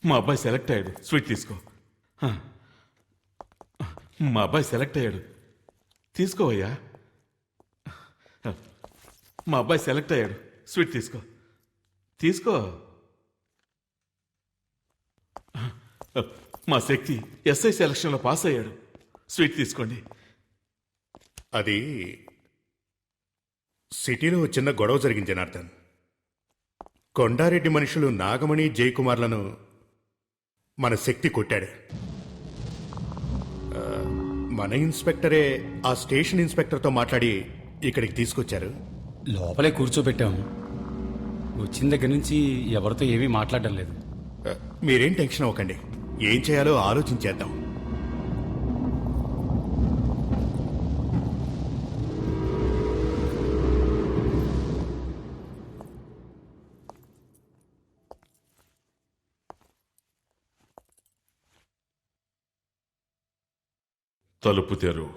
మా అబ్బాయి సెలెక్ట్ అయ్యాడు, స్వీట్ తీసుకో. మా అబ్బాయి సెలెక్ట్ అయ్యాడు, తీసుకోవయ్యా. మా అబ్బాయి సెలెక్ట్ అయ్యాడు, స్వీట్ తీసుకో. తీసుకో. మా శక్తి ఎస్ఐ సెలక్షన్లో పాస్ అయ్యాడు, స్వీట్ తీసుకోండి. అది సిటీలో చిన్న గొడవ జరిగింది జనార్దన్. కొండారెడ్డి మనుషులు నాగమణి జయకుమార్లను మన శక్తి కొట్టాడు. మన ఇన్స్పెక్టరే ఆ స్టేషన్ ఇన్స్పెక్టర్తో మాట్లాడి ఇక్కడికి తీసుకొచ్చారు. లోపలే కూర్చోబెట్టాము. వచ్చిన దగ్గర నుంచి ఎవరితో ఏమీ మాట్లాడడం లేదు. మీరేం టెన్షన్ అవ్వకండి, ఏం చేయాలో ఆలోచించేద్దాం. తలుపు తెరువు.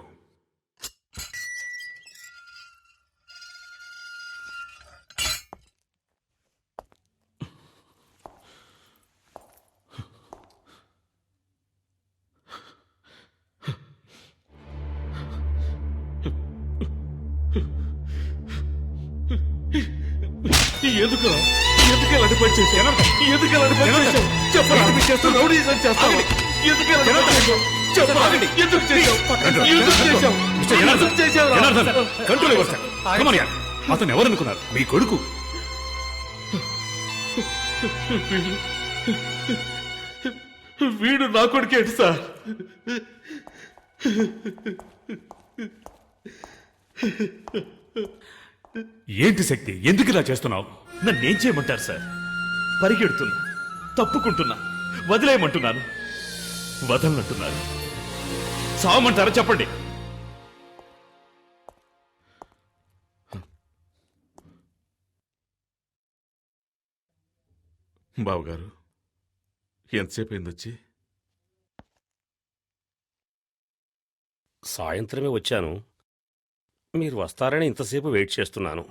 ఎందుకు ఎలాంటి పని చేశావు? ఎందుకు ఎలాంటి పని చేశావు? చెప్పరా? రౌడీజం చేస్తావా? ఎందుకు ఎలాంటి పని చేశావు? చెప్పరా? ఎందుకు చేశావు? ఎందుకు చేశావు? కంట్రోల్ ఇవ్వండి సార్. Come on, yeah. అతను ఎవరనుకున్నారు? మీ కొడుకు. వీడు నా కొడుకేంటి సార్? ఏంటి శక్తి, ఎందుకు ఇలా చేస్తున్నావు? నన్నేం చేయమంటారు సార్? పరిగెడుతున్నా, తప్పుకుంటున్నా, వదిలేయమంటున్నాను, వదలనంటున్నారు. చావమంటారా చెప్పండి. బావగారు, ఎంతసేపు అయింది వచ్చి? సాయంత్రమే వచ్చాను. మీరు వస్తారని ఇంతసేపు వెయిట్ చేస్తున్నాను.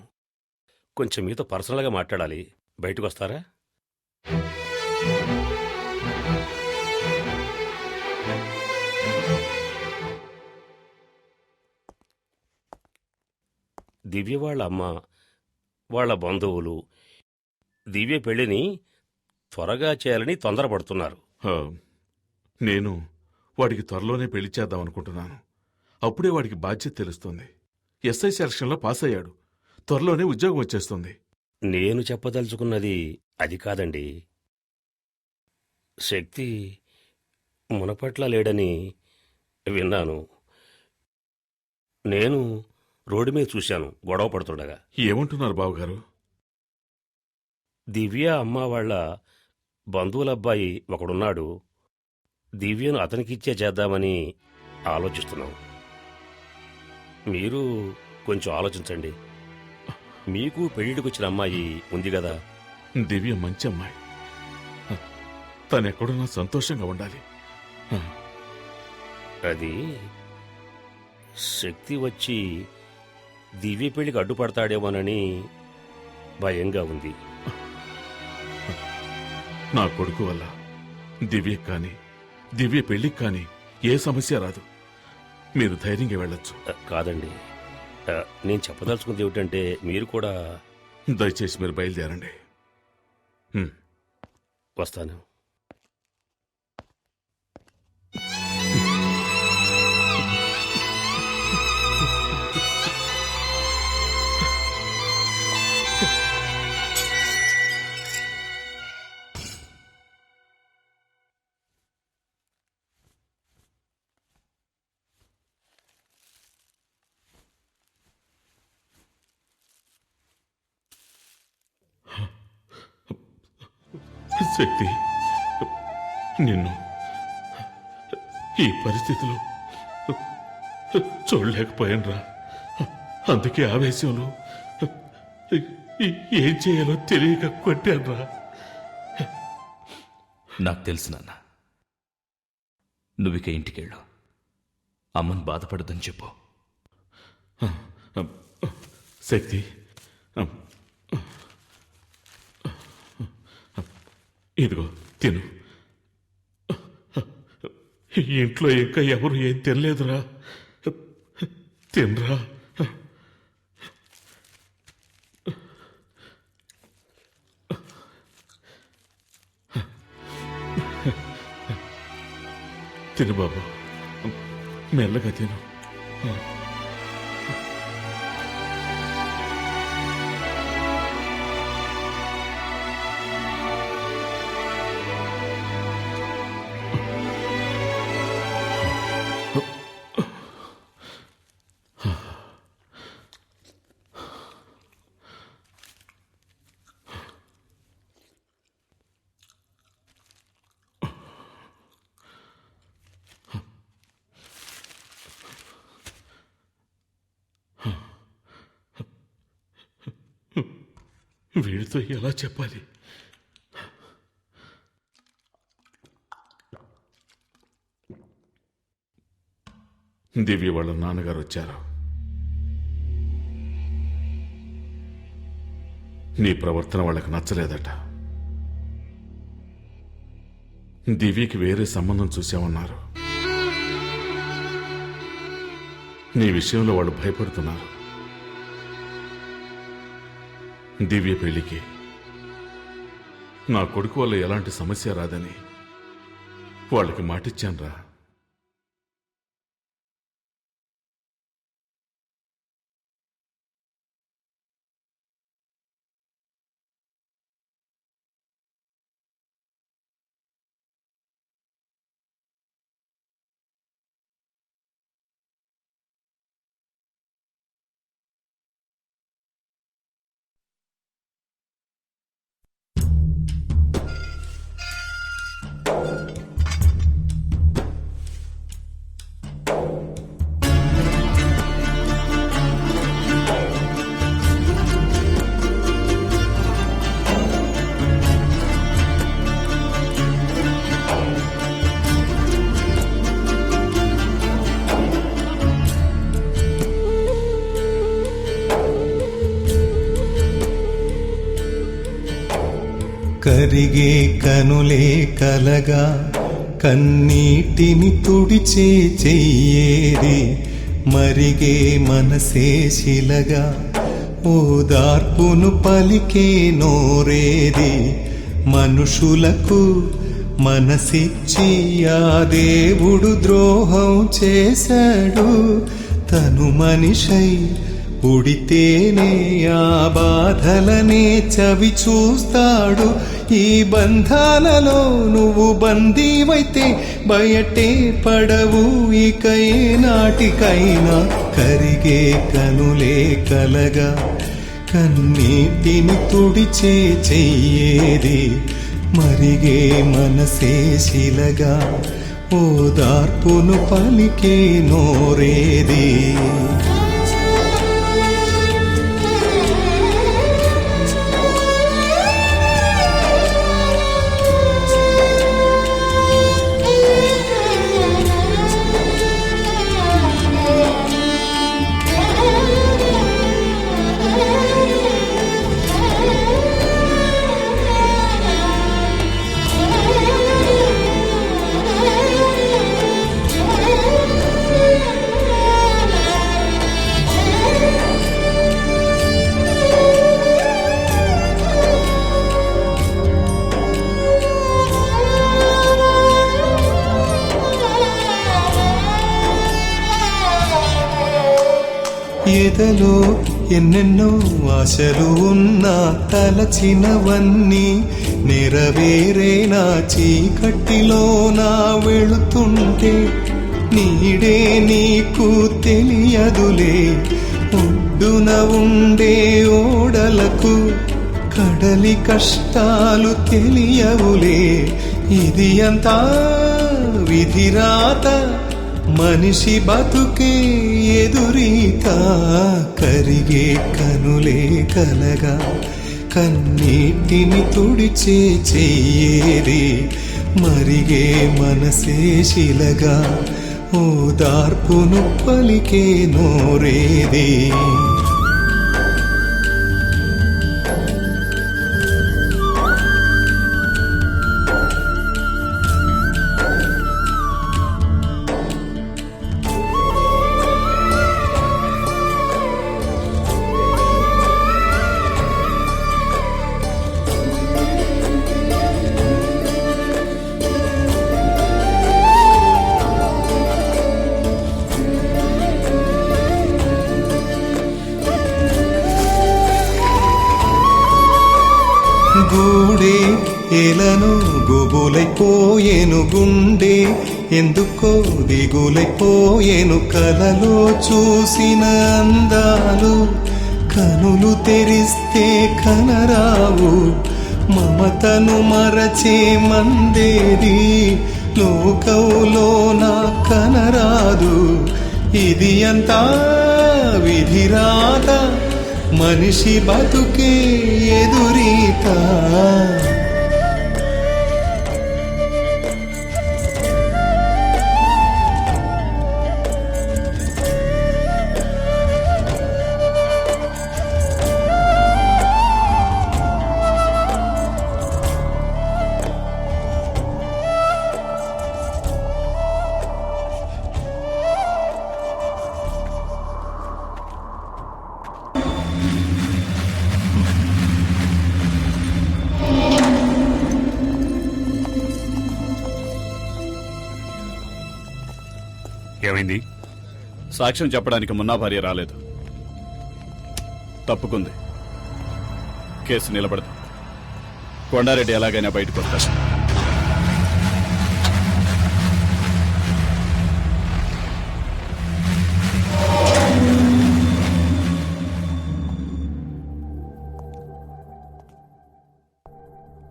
కొంచెం మీతో పర్సనల్గా మాట్లాడాలి. బయటకు వస్తారా? దివ్య వాళ్ళ అమ్మ, వాళ్ళ బంధువులు దివ్య పెళ్లిని త్వరగా చేయాలని తొందరపడుతున్నారు. నేను వాడికి త్వరలోనే పెళ్లి చేద్దాం అనుకుంటున్నాను. అప్పుడే వాడికి బాధ్యత తెలుస్తుంది. ఎస్ఐ సెలక్షన్లో పాస్ అయ్యాడు, త్వరలోనే ఉద్యోగం వచ్చేస్తుంది. నేను చెప్పదలుచుకున్నది అది కాదండి. శక్తి మునపట్ల లేడని విన్నాను. నేను రోడ్డు మీద చూశాను గొడవ పడుతుండగా. ఏమంటున్నారు బావగారు? దివ్య అమ్మ వాళ్ళ బంధువులబ్బాయి ఒకడున్నాడు. దివ్యను అతనికిచ్చే చేద్దామని ఆలోచిస్తున్నాం. మీరు కొంచెం ఆలోచించండి. మీకు పెళ్లిడికొచ్చిన అమ్మాయి ఉంది కదా. దివ్య మంచి అమ్మాయి, తనెక్కడున్నా సంతోషంగా ఉండాలి. అది శక్తి వచ్చి దివ్య పెళ్లికి అడ్డుపడతాడేమోనని భయంగా ఉంది. నా కొడుకు వల్ల దివ్యకి కానీ దివ్య పెళ్లికి కానీ ఏ సమస్య రాదు. మీరు ధైర్యంగా వెళ్ళొచ్చు. కాదండి, నేను చెప్పదలుచుకుంది ఏమిటంటే మీరు కూడా. దయచేసి మీరు బయలుదేరండి. వస్తాను. శక్తి, నిన్ను ఈ పరిస్థితిలో చూడలేకపోయానురా. అందుకే ఆవేశంలో ఏం చేయాలో తెలియక కొట్టానురా. నాకు తెలుసు నాన్న, నువ్విక ఇంటికెళ్ళు. అమ్మను బాధపడద్దని చెప్పు. శక్తి, ఇదిగో తిను. ఇంట్లో ఇంకా ఎవరు ఏం తినలేదురా. తినరా. తిను బాబు, మెల్లగా తిను. వీడితో ఎలా చెప్పాలి? దివ్య వాళ్ళ నాన్నగారు వచ్చారు. నీ ప్రవర్తన వాళ్ళకి నచ్చలేదట. దివ్యకి వేరే సంబంధం చూసామన్నారు. నీ విషయంలో వాళ్ళు భయపడుతున్నారు. దివ్య పెళ్లికి నా కొడుకు వల్ల ఎలాంటి సమస్య రాదని వాళ్ళకి మాటిచ్చాన్రా. కరిగే కనులే కలగా కన్నీటిని తుడిచే చెయ్యేది, మరిగే మనసే శిలగా ఓదార్పును పలికే నోరేది. మనుషులకు మనసిచ్చి ఆ దేవుడు ద్రోహం చేశాడు. తను మనిషై పుడితేనే ఆ బాధలనే చవి చూస్తాడు. ఈ బంధాలలో నువ్వు బందీవైతే బయటే పడవు ఇక ఏనాటికైనా. కరిగే కనులే కలగా కన్నీటిని తుడిచే చెయ్యేది, మరిగే మనసే శిలగా ఓదార్పును పలికే నోరేది. ఎదలో ఎన్నెన్నో ఆశలు ఉన్నా తలచినవన్నీ నెరవేరేనా. చీకటిలో నా వెళుతుంటే నీడే నీకు తెలియదులే. ఒడ్డున ఉండే ఓడలకు కడలి కష్టాలు తెలియవులే. ఇది అంతా విధిరాత, మనిషి బతుకే ఎదురీత. కరిగే కనులే కలగా కన్నీటిని తుడిచే చెయ్యేది, మరిగే మనసే శిలగా ఓదార్పును పలికే నోరేది. గూడే ఎలను గుబులైపోయేను గుండె ఎందుకో దిగులైపోయేను కలలో చూసిన అందాలు కనులు తెరిస్తే కనరావు మమతను మరచే మందేది లోకంలోన కనరాదు ఇది అంతా విధిరాత మనిషి బతుకే ఎదురీత ఏమైంది? సాక్ష్యం చెప్పడానికి మున్నా భార్య రాలేదు, తప్పుకుంది. కేసు నిలబడదు. కొండారెడ్డి ఎలాగైనా బయటకు వస్తాడు.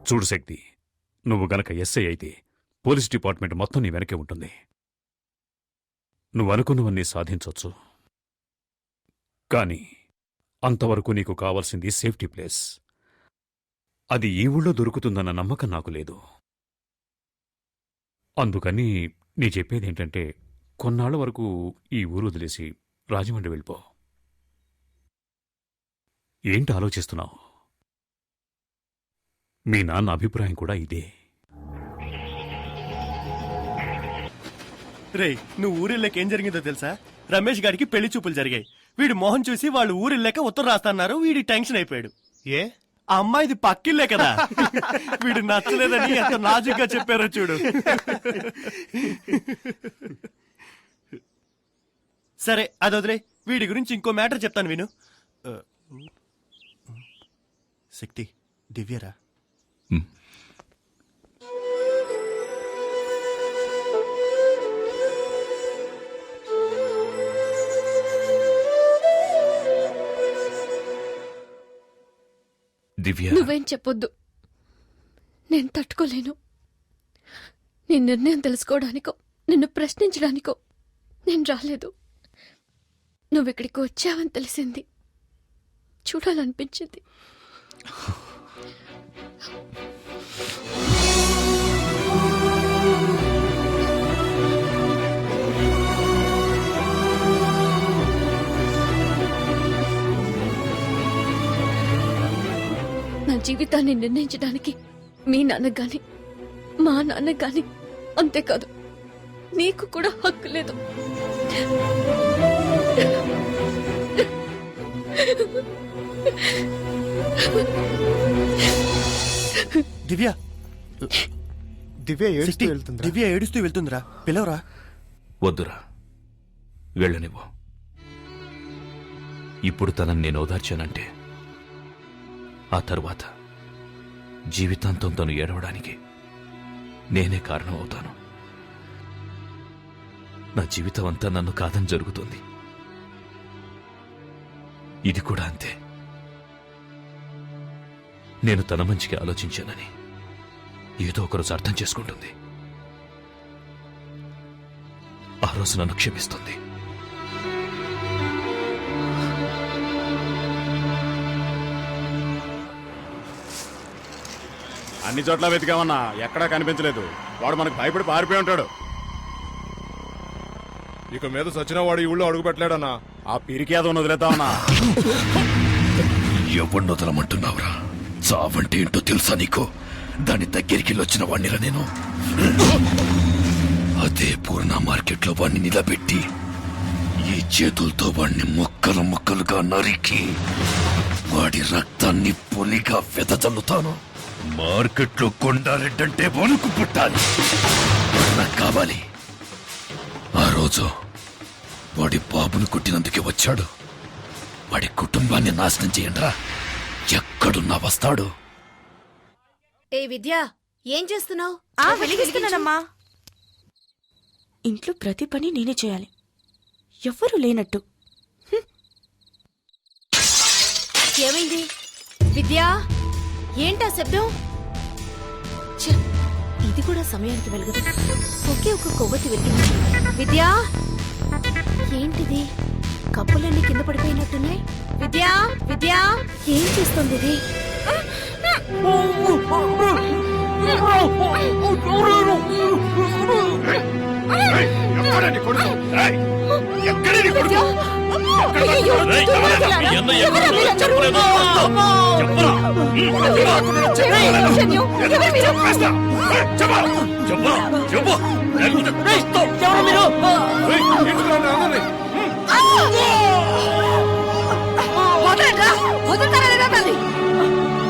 చూడు శక్తి, నువ్వు గనక ఎస్ఐ అయితే పోలీస్ డిపార్ట్మెంట్ మొత్తం నీ వెనకే ఉంటుంది. నువ్వు అనుకున్నవన్నీ సాధించొచ్చు, కానీ అంతవరకు నీకు కావాల్సింది సేఫ్టీ ప్లేస్. అది ఈ ఊళ్ళో దొరుకుతుందన్న నమ్మకం నాకు లేదు. అందుకని నీ చెప్పేదేంటంటే కొన్నాళ్ల వరకు ఈ ఊరు వదిలేసి రాజమండ్రి వెళ్ళిపో. ఏంటి ఆలోచిస్తున్నావు? మీ నాన్న అభిప్రాయం కూడా ఇదే. రేయ్, నువ్వు ఊరిల్లేక ఏం జరిగిందో తెలుసా? రమేష్ గారికి పెళ్లి చూపులు జరిగాయి. వీడు మొహం చూసి వాళ్ళు ఊరిల్లేక ఉత్తరం రాస్తన్నారు. వీడి టెన్షన్ అయిపోయాడు. ఏ ఆ అమ్మాయిది పక్కిల్లే కదా. వీడు నచ్చలేదని ఎంత నాజుగ్గా చెప్పారో చూడు. సరే అది వదిలే, వీడి గురించి ఇంకో మ్యాటర్ చెప్తాను విను. శక్తి, దివ్యరా? దివ్య, నువ్వేం చెప్పొద్దు, నేను తట్టుకోలేను. నీ నిర్ణయం తెలుసుకోవడానికో నిన్ను ప్రశ్నించడానికో నేను రాలేదు. నువ్విక్కడికి వచ్చావని తెలిసింది, చూడాలనిపించింది. నా జీవితాన్ని నిర్ణయించడానికి మీ నాన్నకు గాని మా నాన్నకు గాని, అంతేకాదు నీకు కూడా హక్కు లేదు. దివ్య దివ్య ఏడుస్తూ వెళ్తుందిరా, పిలవరా. వద్దురా, వెళ్ళనివ్వు. ఇప్పుడు తనని నేను ఓదార్చానంటే ఆ తరువాత జీవితాంతం తను ఏడవడానికి నేనే కారణం అవుతాను. నా జీవితం అంతా నన్ను కాదని జరుగుతుంది. ఇది కూడా అంతే. నేను తన మంచికి ఆలోచించానని ఏదో ఒకరోజు అర్థం చేసుకుంటుంది. ఆ రోజు నన్ను క్షమిస్తుంది. అన్ని చోట్ల వెతికామన్నా, ఎక్కడా కనిపించలేదు. వాడు మనకు భయపడి పారిపోయి ఉంటాడు. ఇక మీద సచిన వాడు ఈ ఊళ్ళో అడుగు పెట్టలేడన్నా. ఆ పిరికి ఏదో వదిలేద్దామన్నా. ఎవరిని వదలమంటున్నావురా? చావంటే ఏంటో తెలుసా నీకు? దాని దగ్గరికి వచ్చిన వాణ్ణిరా నేను. అదే పూర్ణ మార్కెట్లో వాణ్ణి నిలబెట్టి ఈ చేతులతో వాణ్ణి ముక్కలు ముక్కలుగా నరికి వాడి రక్తాన్ని పొలిగా వెదజల్లుతాను. మార్కెట్లో కొండారెడ్డంటే వణుకు పుట్టాలి. నాకు కావాలి. ఆ రోజు వాడి బాబును కొట్టినందుకే వచ్చాడు. వాడి కుటుంబాన్ని నాశనం చేయండిరా. ఎక్కడున్నా వస్తాడు. ఏ విద్యా ఏం చేస్తున్నావు? వెలిగిస్తున్నానమ్మా. ఇంట్లో ప్రతి పని నేనే చేయాలి, ఎవ్వరూ లేనట్టు. ఏమైంది విద్యా? ఏంటా శబ్దం? ఛ, ఇది కూడా సమయానికి వెలగదు. ఒకే ఒక కొవ్వొత్తి వెలిగింది. విద్యా, ఏంటిది? కప్పులన్నీ కింద పడిపోయినట్టున్నాయి. విద్యా, విద్యా, ఏం చేస్తుంది ఇది?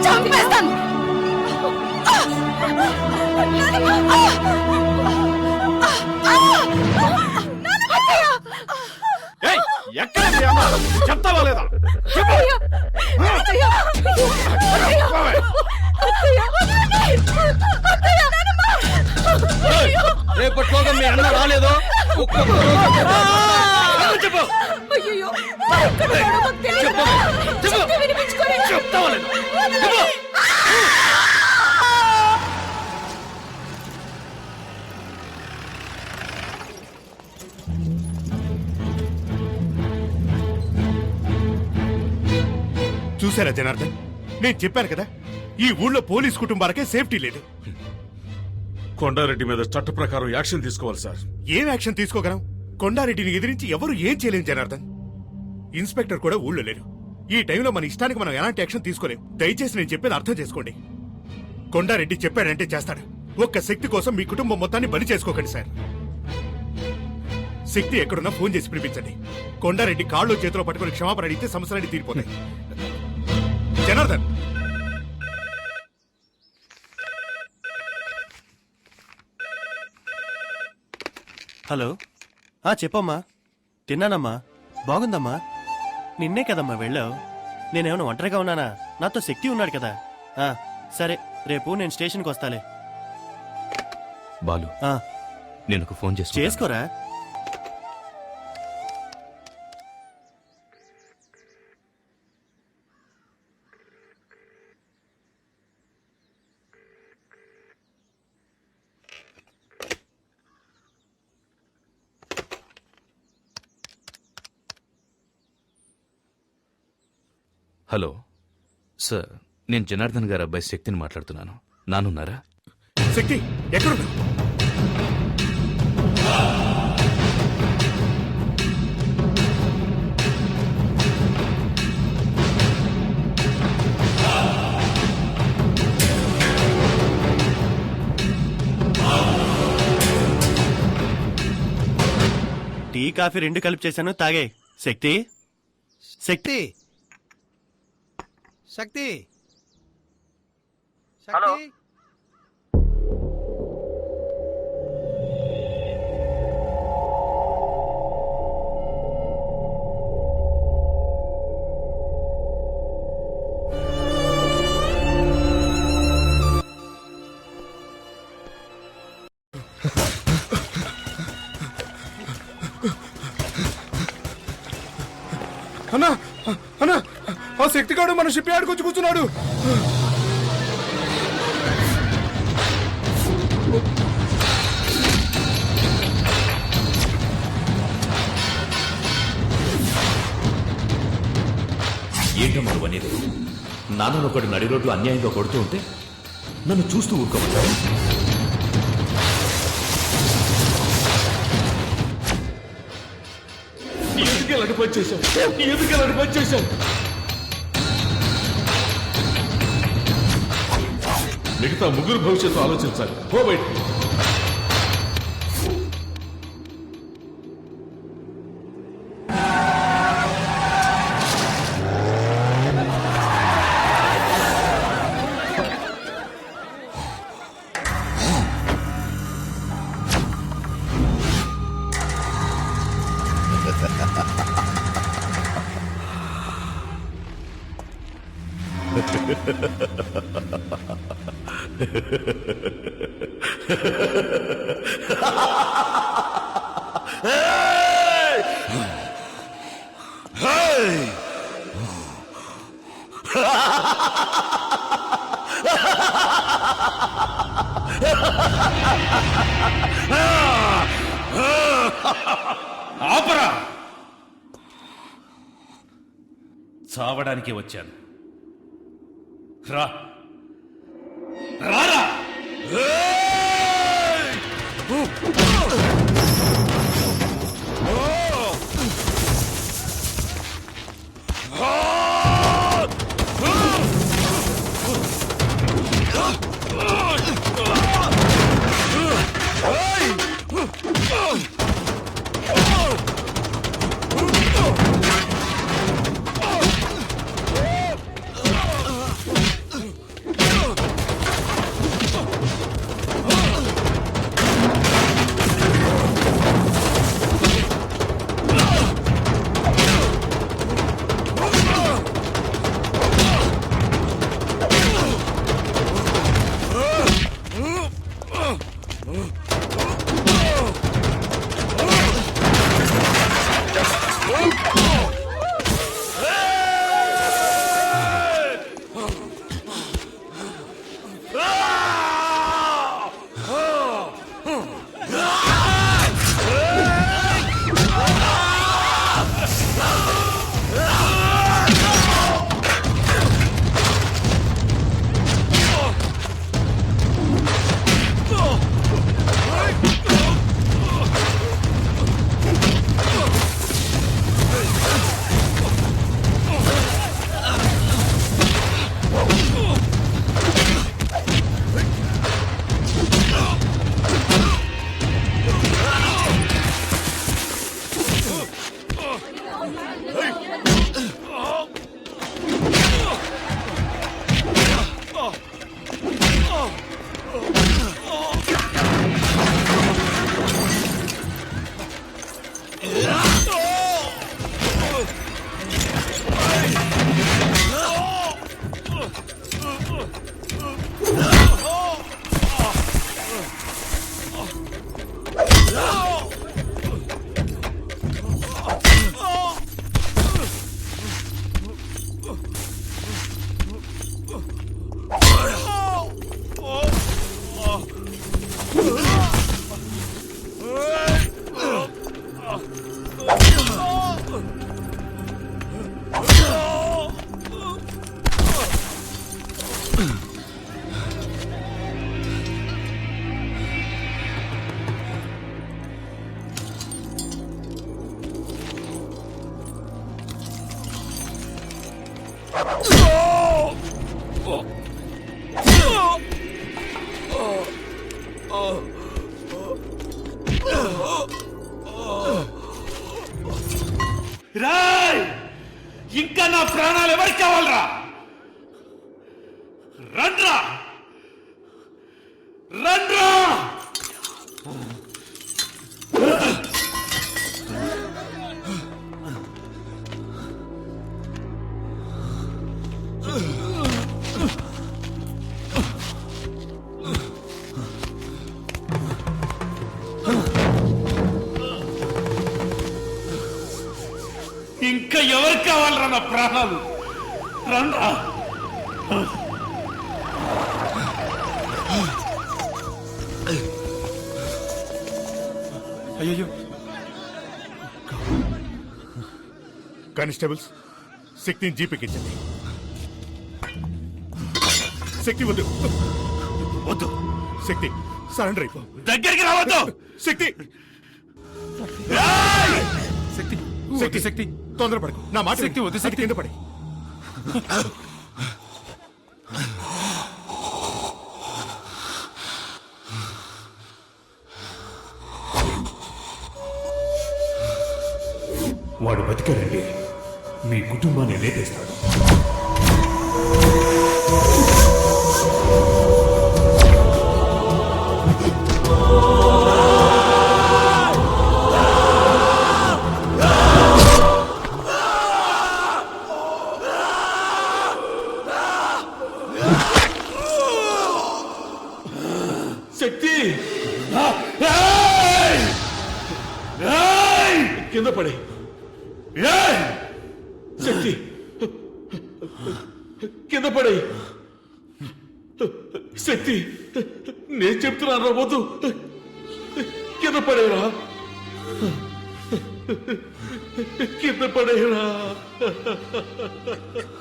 చంపేస్తాను. ఎక్కడ చెప్తావా లేదా? రేపట్లోగా మీ అన్న రాలేదో చెప్పు. చెప్తావా లేదా? చూసారా జనార్దన్, నేను చెప్పాను కదా, ఈ ఊళ్ళో పోలీస్ కుటుంబాలకే సేఫ్టీ లేదు. కొండారెడ్డి మీద చట్ట ప్రకారం యాక్షన్ తీసుకోవాలి సార్. ఏం యాక్షన్ తీసుకోగలం? కొండారెడ్డిని ఎదిరించి ఎవరు ఏం చేయలేం జనార్దన్. ఇన్స్పెక్టర్ కూడా ఊళ్ళో లేరు. ఈ టైంలో మన ఇష్టానికి మనం ఎలాంటి యాక్షన్ తీసుకోలేం. దయచేసి నేను చెప్పేది అర్థం చేసుకోండి. కొండారెడ్డి చెప్పాడంటే చేస్తాడు. ఒక్క శక్తి కోసం మీ కుటుంబం మొత్తాన్ని బలి చేసుకోకండి సార్. శక్తి ఎక్కడున్నా ఫోన్ చేసి పిలిపించండి. కొండారెడ్డి కాళ్ళు చేతిలో పట్టుకుని క్షమాపణ అడిగితే సమస్యలన్నీ తీరిపోతాయి. జనార్దన్, హలో. చెప్పమ్మా. తిన్నానమ్మా. బాగుందమ్మా. నిన్నే కదమ్మా వెళ్ళావు. నేనేమన్నా ఒంటరిగా ఉన్నానా? నాతో శక్తి ఉన్నాడు కదా. సరే, రేపు నేను స్టేషన్కి వస్తాలే. బాలు, నేను ఒక ఫోన్ చేసుకోరా. హలో సార్, నేను జనార్దన్ గారి అబ్బాయి శక్తిని మాట్లాడుతున్నాను. నానున్నారా? శక్తి ఎక్కడున్నా? టీ కాఫీ రెండు కలిపి చేశాను, తాగే. శక్తి, శక్తి, శక్తి. హలో. అన్నా, అన్నా, ఆ శక్తిగాడు మన షిప్ యార్డ్కి వచ్చి కూర్చున్నాడు. ఏంటమ్మా అనేది? నాన్నను ఒకటి నడి రోడ్లు అన్యాయంగా కొడుతూ ఉంటే నన్ను చూస్తూ ఊరుకోమంటారు? ఎందుకు ఇలాంటి పని చేశావు? ఎందుకు ఇలాంటి పని చేశావు? మిగతా ముగ్గురు భవిష్యత్తు ఆలోచించాలి. పో బయటికి. ఆపరా! చావడానికి వచ్చాను. రా రారా! రాయ్! ఇంకా నా ప్రాణాలు ఎవరికి కావాలరా? రండ్రా రండ్రా! ఇంకా ఎవరికి కావాలరా నా ప్రాణాలు? రండ్రా! అయ్యో కానిస్టేబుల్స్, శక్తిని జీపెక్కించండి. శక్తి వద్దు వద్దు, శక్తి సరెండర్ అయిపో. దగ్గరికి రావద్దు. శక్తి శక్తి శక్తి శక్తి తొందరపడకు, నా మాట శక్తి వద్దు, శక్తి. కింద పడి. వాడు బతికాడండి, మీ కుటుంబాన్ని లేపేస్తాడు. కింద పడే శక్తి కింద పడే శక్తి నేను చెప్తున్నాను రా వద్దు కింద పడేరా కింద పడేరా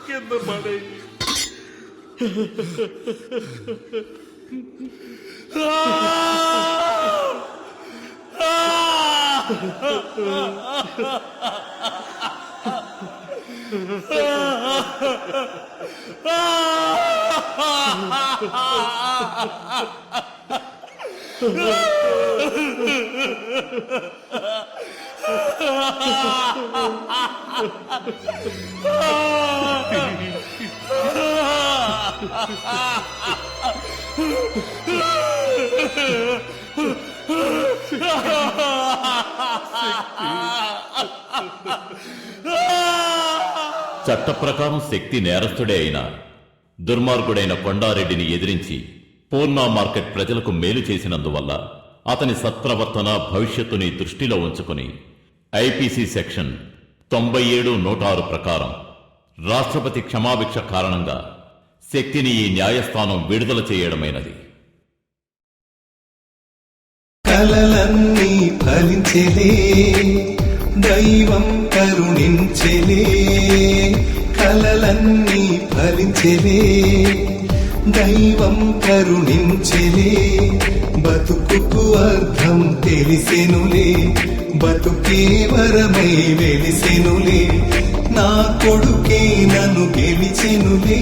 కింద పడే చట్ట ప్రకారం శక్తి నేరస్తుడే అయినా దుర్మార్గుడైన కొండారెడ్డిని ఎదిరించి పూర్ణ మార్కెట్ ప్రజలకు మేలు చేసినందువల్ల అతని సత్ప్రవర్తన భవిష్యత్తుని దృష్టిలో ఉంచుకుని ఐపీసీ సెక్షన్ 97(106) ప్రకారం రాష్ట్రపతి క్షమాభిక్ష కారణంగా శక్తిని ఈ న్యాయస్థానం విడుదల చేయడమైనది. కలలన్నీ ఫలించెలే దైవం కరుణించెలే కలలన్నీ ఫలించెలే దైవం కరుణించెలే బతుకుకు అర్థం తెలిసెనులే బతుకే వరమై వెలిసెనులే నా కొడుకే నన్ను గెలిచెనులే